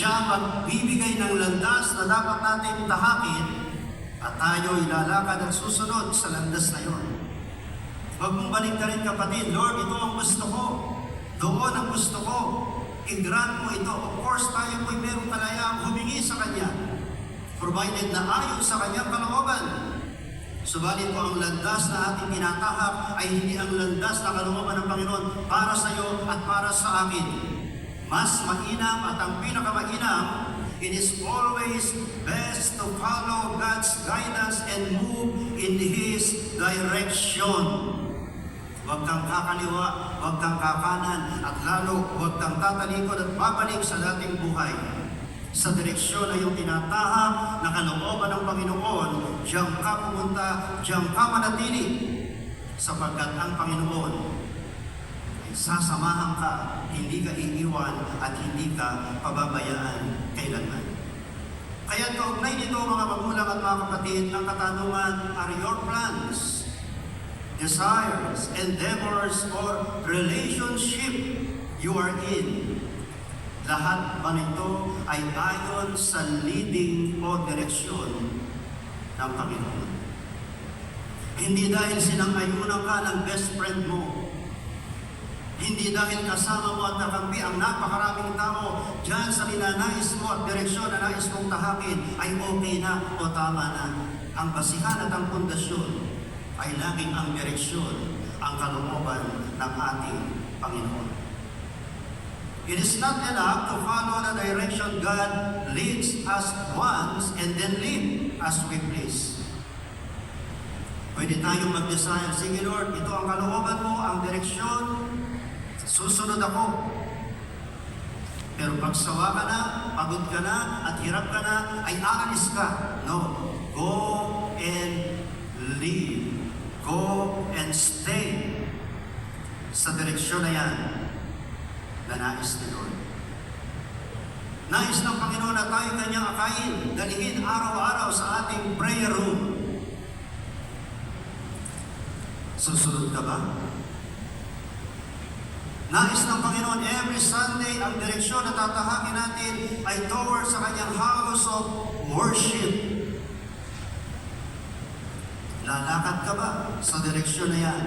Siya magbibigay ng landas na dapat natin tahakin at tayo ilalakad at susunod sa landas na yon. Huwag mong baligtarin kapatid, Lord, ito ang gusto ko. Doon ang gusto ko. I-grant mo ito. Of course, tayo po'y merong kalayaang humingi sa Kanya, provided na ayon sa Kanyang kalooban. Subalit po ang landas na ating tinatahak ay hindi ang landas na kalooban ng Panginoon para sa iyo at para sa akin. Mas mainam at ang pinakamainam, it is always best to follow God's guidance and move in His direction. Huwag kang kakaliwa, huwag kang kakanan, at lalo huwag kang tatalikod at babalik sa dating buhay. Sa direksyon na yung tinatahak na kalooban ng Panginoon, diyan ka pumunta, diyan ka manatili, sapagkat ang Panginoon sasamahan ka, hindi ka iiwan at hindi ka pababayaan kailanman. Kaya kaugnay nito mga magulang at mga kapatid, ang katanungan, are your plans, desires, endeavors, or relationship you are in, lahat ba nito ay ayon sa leading o direksyon ng Panginoon? Hindi dahil sinang-ayunan ka ng best friend mo, hindi dahil kasama mo at nakampi ang napakaraming tao dyan sa ninanais mo at direksyon na nais mong tahakin ay okay na o tama na. Ang basihan at ang pundasyon ay laging ang direksyon, ang kalooban ng ating Panginoon. It is not enough to follow the direction God leads us once and then live as we please. Pwede tayong mag-desire, sige Lord, ito ang kalooban mo, ang direksyon, susunod ako. Pero pag sawa ka na, pagod ka na, at hirap ka na, ay aalis ka. No. Go and live. Go and stay sa direksyon na yan na nais ni Lord. Nais ng Panginoon na tayo kanyang akayin, dalihin araw-araw sa ating prayer room. Susunod ka ba? Nais ng Panginoon every Sunday ang direksyon na tatahakin natin ay towards sa kanyang house of worship. Lalakad ka ba sa direksyon na yan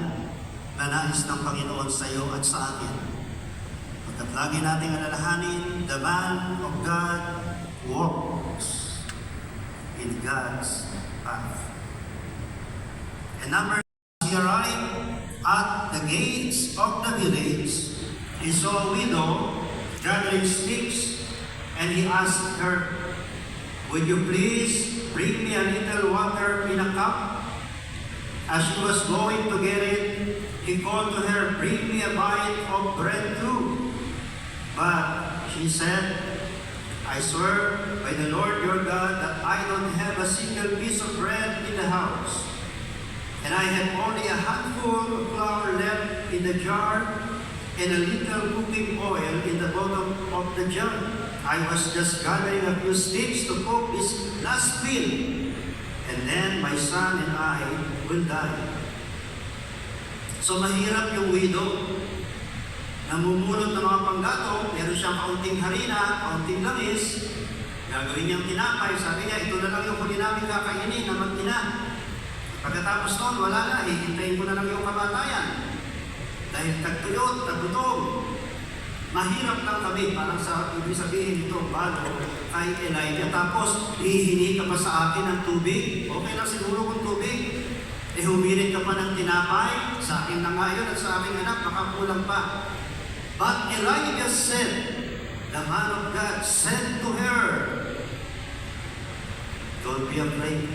na nais ng Panginoon sa iyo at sa akin? Pagkat lagi nating alalahanin, the man of God walks in God's path. And number 2, he arrived at the gates of the village. He saw a widow gathering sticks, and he asked her, "Would you please bring me a little water in a cup?" As she was going to get it, he called to her, "Bring me a bite of bread too." But she said, "I swear by the Lord your God that I don't have a single piece of bread in the house, and I have only a handful of flour left in the jar and a little cooking oil in the bottom of the jar. I was just gathering a few sticks to cook this last meal, and then my son and I will die." So mahirap yung widow. Namumulot ng mga panggatong, meron siyang kaunting harina, kaunting langis, gagawin niyang tinapay. Sabi niya, ito na lang yung huli namin kakainin na mag-ina. Pagkatapos noon, wala na, hihintayin ko na lang yung kamatayan. Dahil tagtuyot, tagutom. Mahirap lang kami, parang sa ibig sabihin nito, bago kay Elijah. Tapos, hihingi ka pa sa akin ng tubig. Okay lang siguro kung tubig. Humirit ka pa ng tinapay. Sa akin na nga yun at sa aking anak, makakulang pa. But Elijah said, the man of God said to her, "Don't be afraid."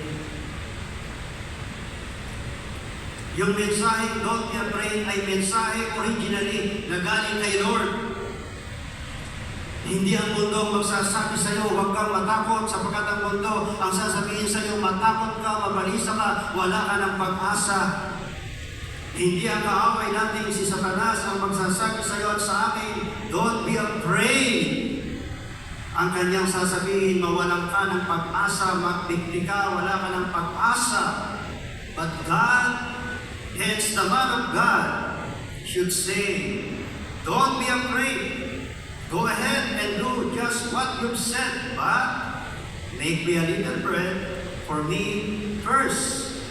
Yung mensahe, don't be afraid, ay mensahe originally na galing kay Lord. Hindi ang mundo magsasabi sa iyo, huwag kang matakot, sapagkat ang mundo ang sasabihin sa iyo, matakot ka, mabalisa ka, wala ka ng pag-asa. Hindi ang kaaway natin si Satanas ang magsasabi sa iyo at sa akin, don't be afraid. Ang kanyang sasabihin, mawalan ka ng pag-asa, magbigti ka, wala ka ng pag-asa. But God, hence the man of God should say, don't be afraid. Go ahead and do just what you've said, but make me a little bread for me first.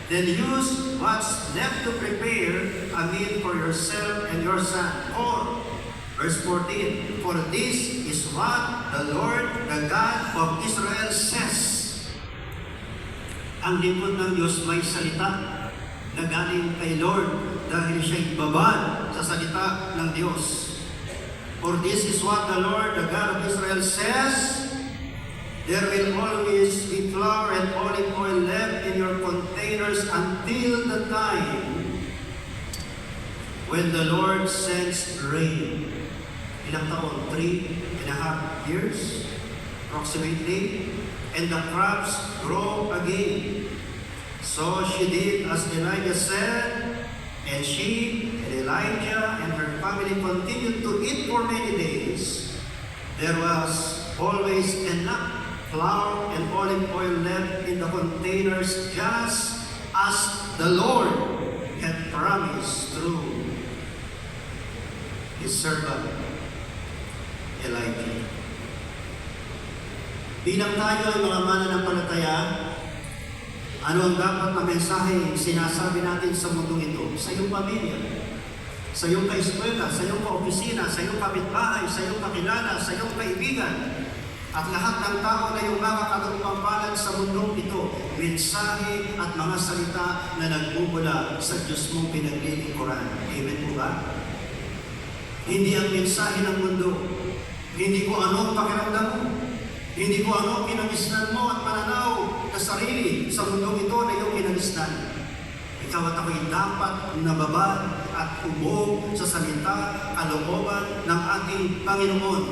Then use what's left to prepare a meal for yourself and your son. Or, verse 14, for this is what the Lord, the God of Israel says. Ang lingkod ng Diyos may salita na galing kay Lord dahil siya'y babad sa salita ng Diyos. For this is what the Lord, the God of Israel says, there will always be flour and olive oil left in your containers until the time when the Lord sends rain. Ilang taon? 3.5 years, approximately. And the crops grow again. So she did as Elijah said, and she and Elijah and her family continued to eat for many days. There was always enough flour and olive oil left in the containers, just as the Lord had promised through His servant Elijah. Bilang tayo ay mga mananampalataya, ano ang dapat na mensahe sinasabi natin sa mundong ito? Sa iyong pamilya, sa iyong kaeskwela, sa iyong kaopisina, sa iyong kapitbahay, sa iyong kakilala, sa iyong kaibigan, at lahat ng tao na yung makakatagpang palad sa mundong ito, mensahe at mga salita na nagbubula sa Diyos mong pinaglilingkuran. Amen po ba? Hindi ang mensahe ng mundo. Hindi ko ano ang pakiramdam mo. Hindi ko ano ang kinagisnan mo at pananaw na sarili sa mundong ito na iyong kinagisnan. Ikaw at ako'y dapat nababad at umog sa salita, kalooban ng ating Panginoon.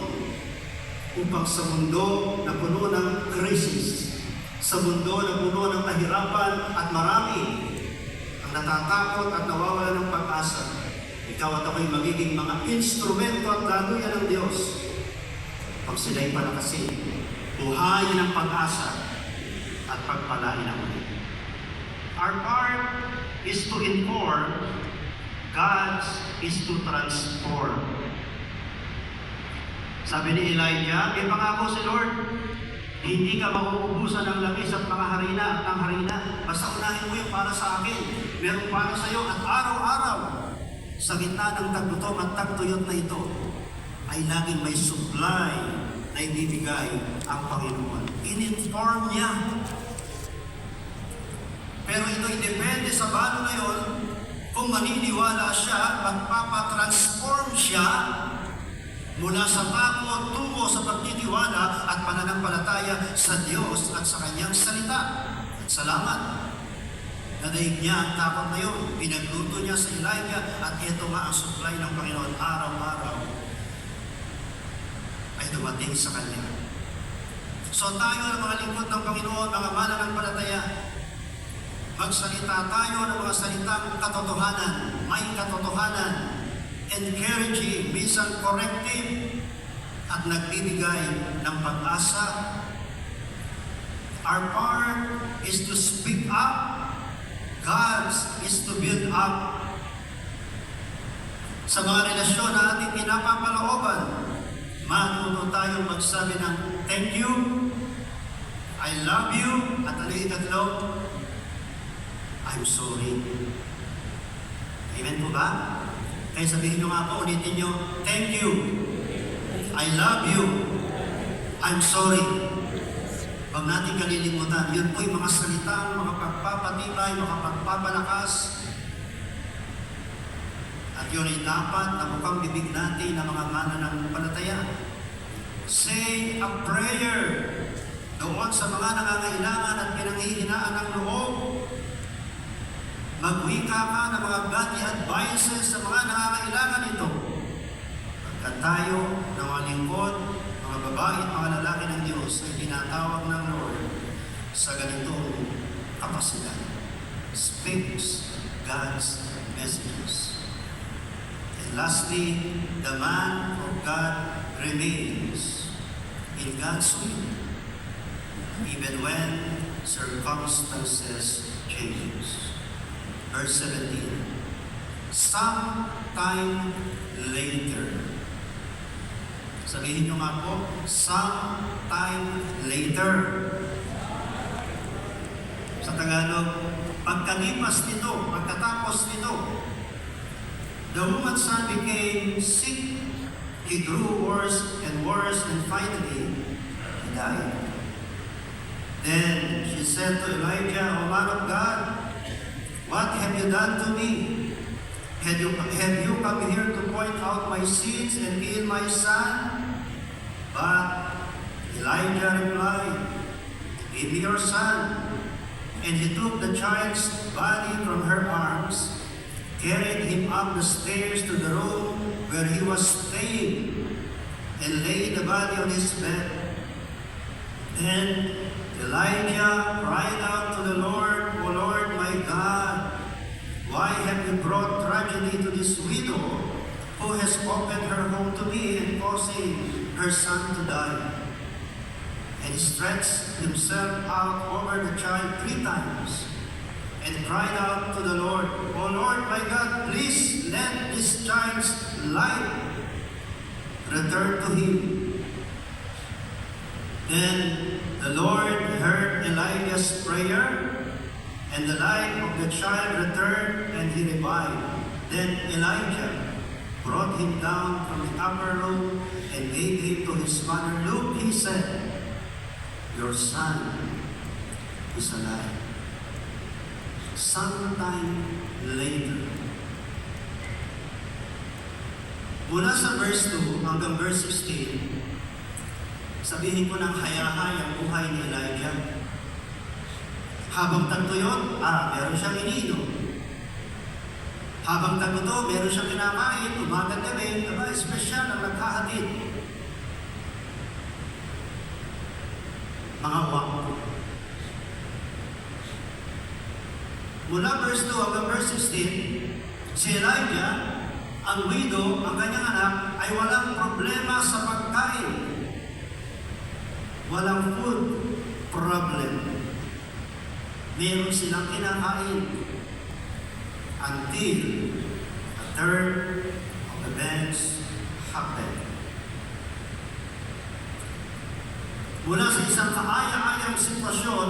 Upang sa mundo na puno ng krisis, sa mundo na puno ng kahirapan at marami ang natatakot at nawawala ng pag-asa, ikaw at ako'y magiging mga instrumento at daluyan ng Diyos pag sila'y palakasin, buhayin ng pag-asa at pagpalain ang muli. Our part is to inform, God's is to transform. Sabi ni Elijah, may pangako si Lord, hindi ka mauubusan ng langis at mga harina at ng harina. Basta unahin mo yung para sa akin. Meron para sa iyo at araw-araw sa gitna ng taglutom at tagtuyot na ito ay laging may supply na ibibigay ang Panginoon. In-inform niya. Pero ito'y depende sa balo na yun kung maniniwala siya at papatransform siya mula sa takot tungo sa pagtitiwala at pananampalataya sa Diyos at sa Kanyang salita. At salamat. Nadaig niya ang takot na yun. Pinagluto niya sa Elijah at ito nga ang supply ng Panginoon araw-araw ay dumating sa Kanya. So tayo ng mga lingkod ng Panginoon, mga mananampalataya, magsalita tayo ng mga salitang katotohanan, may katotohanan, encouraging, minsan corrective, at nagbibigay ng pag-asa. Our part is to speak up. God's is to build up. Sa mga relasyon na ating pinapapalooban, matuto tayong magsabi ng thank you, I love you, at ano yung tatlo? I'm sorry. Amen po ba? Kaya sabihin nyo nga po, ulitin nyo, thank you, I love you, I'm sorry. Huwag natin kalilimutan, yun po yung mga salita, mga pagpapatibay, mga pagpapalakas. At yun ay dapat na mukhang bibig natin ng mga mananampalataya. Say a prayer doon sa mga nangangailangan at pinanghihinaan ng loob. Magwika ka ng mga godly advices sa mga nangangailangan nito. Pagkat tayo, ng mga lingkod, mga babae at mga lalaki ng Diyos ay tinatawag ng Lord sa ganitong kapasidad. Speaks God's messages. And lastly, the man of God remains in God's will, even when circumstances change. Verse 17, sometime later, Sabihin nyo nga po, sometime later. Sa Tagalog, pagkalipas nito, pagkatapos nito, the woman's son became sick. He grew worse and worse, and finally, he died. Then she said to Elijah, O man of God, what have you done to me? Have you come here to point out my sins and kill my son? But Elijah replied, Give me your son. And he took the child's body from her arms, carried him up the stairs to the room where he was staying, and laid the body on his bed. Then Elijah cried out to the Lord, O Lord my God, why have you brought tragedy to this widow who has opened her home to me and causing her son to die? And he stretched himself out over the child 3 times and cried out to the Lord, O Lord my God, please let this child's life return to him. Then the Lord heard Elijah's prayer, and the life of the child returned, and he revived. Then Elijah brought him down from the upper room and gave him to his mother. Look, he said, your son is alive. Sometime later. Mula sa verse 2 hanggang verse 16, sabihin ko ng hayahayang buhay ni Elijah. Habang tagto yun, meron siyang iniinom. Habang tagto to, meron siyang kinakain, umagang gabi, espesyal ang nagkahatid. Mga uwak. Mula verse 2 hanggang verse 16, si Elijah, ang widow, ang kanyang anak, ay walang problema sa pagkain. Walang food problem. Meron silang kinakain until a turn of events happened. Mula sa isang kaaya-ayang sitwasyon,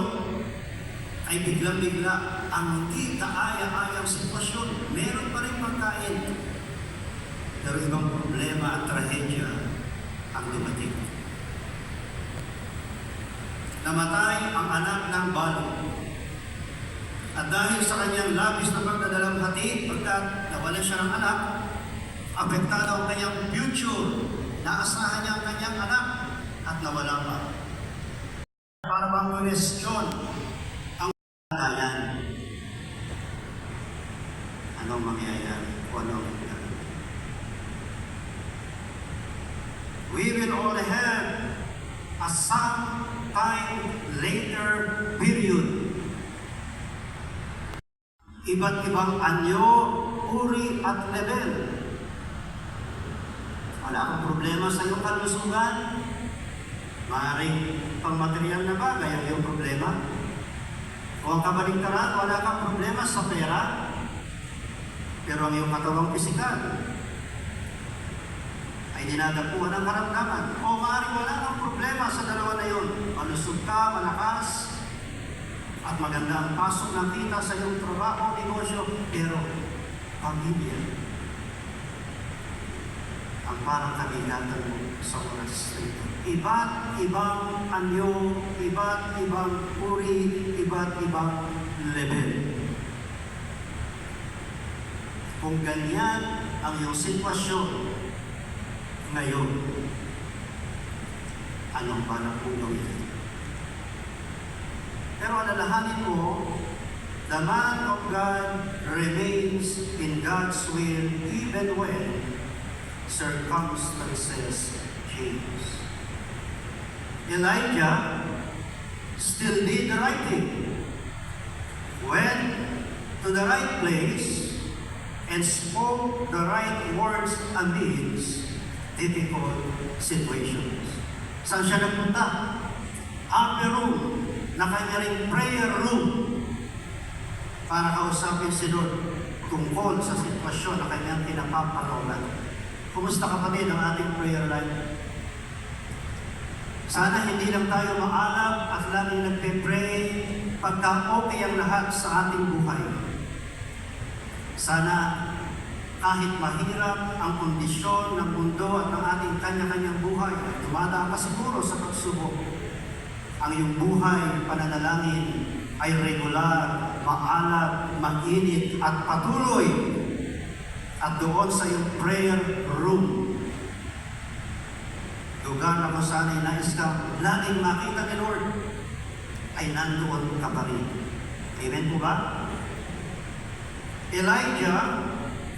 ay biglang-bigla ang hindi kaaya-ayang sitwasyon. Meron pa rin pagkain. Pero ibang problema at trahedya ang dumating. Namatay ang anak ng balo. At dahil sa kanyang labis na pagdadalamhati, pagkat nawala siya ng anak, apektado ang kanyang future. Naasahan niya ang kanyang anak at nawala pa. Para bang question ang kalayan? Anong mangyayari? O anong mangyayari? We will all have a sometime later period. Iba't ibang anyo, uri at level. Wala akong problema sa iyong kalusugan. Maaaring pang-material na bagay ang iyong problema. O ang kabaligtaran, wala kang problema sa pera. Pero ang iyong katawang pisikal ay dinadapuan ng karamdaman. O maaaring wala kang problema sa dalawa na yun. Malusog ka, malakas, at maganda ang pasok ng kita sa iyong trabaho, negosyo, pero pamilya ang parang kabigatan mo sa oras na ito. Iba't ibang anyo, iba't ibang uri, iba't ibang level. Kung ganyan ang iyong sitwasyon ngayon, anong balak mong gawin? Pero alalahanin mo, the man of God remains in God's will even when circumstances change. Elijah still did the right thing. Went to the right place and spoke the right words amidst difficult situations. Saan siya nagpunta? Upper room, na kanya rin prayer room para kausapin si Lord tungkol sa sitwasyon na kanyang pinapapalolan. Kumusta kapatid ang ating prayer life? Sana hindi lang tayo maalab at laging nagpe-pray pagka okay ang lahat sa ating buhay. Sana kahit mahirap ang kondisyon ng mundo at ng ating kanya-kanyang buhay, dumadaan ka siguro sa pagsubok. Ang iyong buhay, pananalangin, ay regular, maalab, mainit at patuloy. At doon sa iyong prayer room, lugar na kung saan ay nais ka laging makita ni Lord, ay nandoon ka pa rin. Amen po ba? Elijah,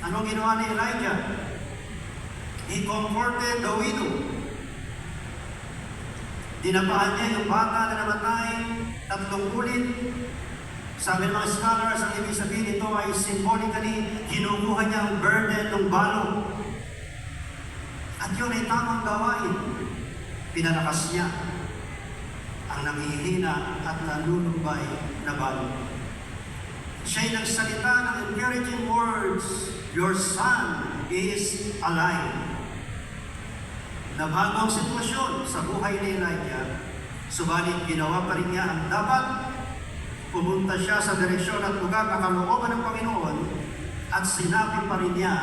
anong ginawa ni Elijah? He comforted the widow. Dinapaan niya yung bata na namatay 3 ulit. Sabi ng mga scholars, ang ibig sabihin nito ay symbolically, kinukuha niya ang burden ng balong. At yun ay tamang gawain. Pinalakas niya ang nanghihina at nalulumbay na balong. Siya'y nagsalita ng encouraging words, "Your son is alive." Nabago ang sitwasyon sa buhay ni Elijah, subalit ginawa pa rin niya ang dapat. Pumunta siya sa direksyon at lugar na kalooban ng Panginoon at sinabi pa rin niya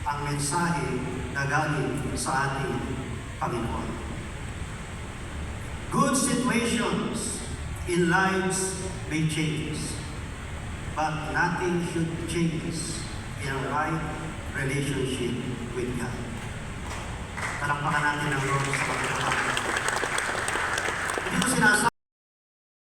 ang mensahe na galing sa ating Panginoon. Good situations in lives may change, but nothing should change in a right relationship with God. Palakpakan natin ang Lord sa Panginoon. Hindi ko sinasabi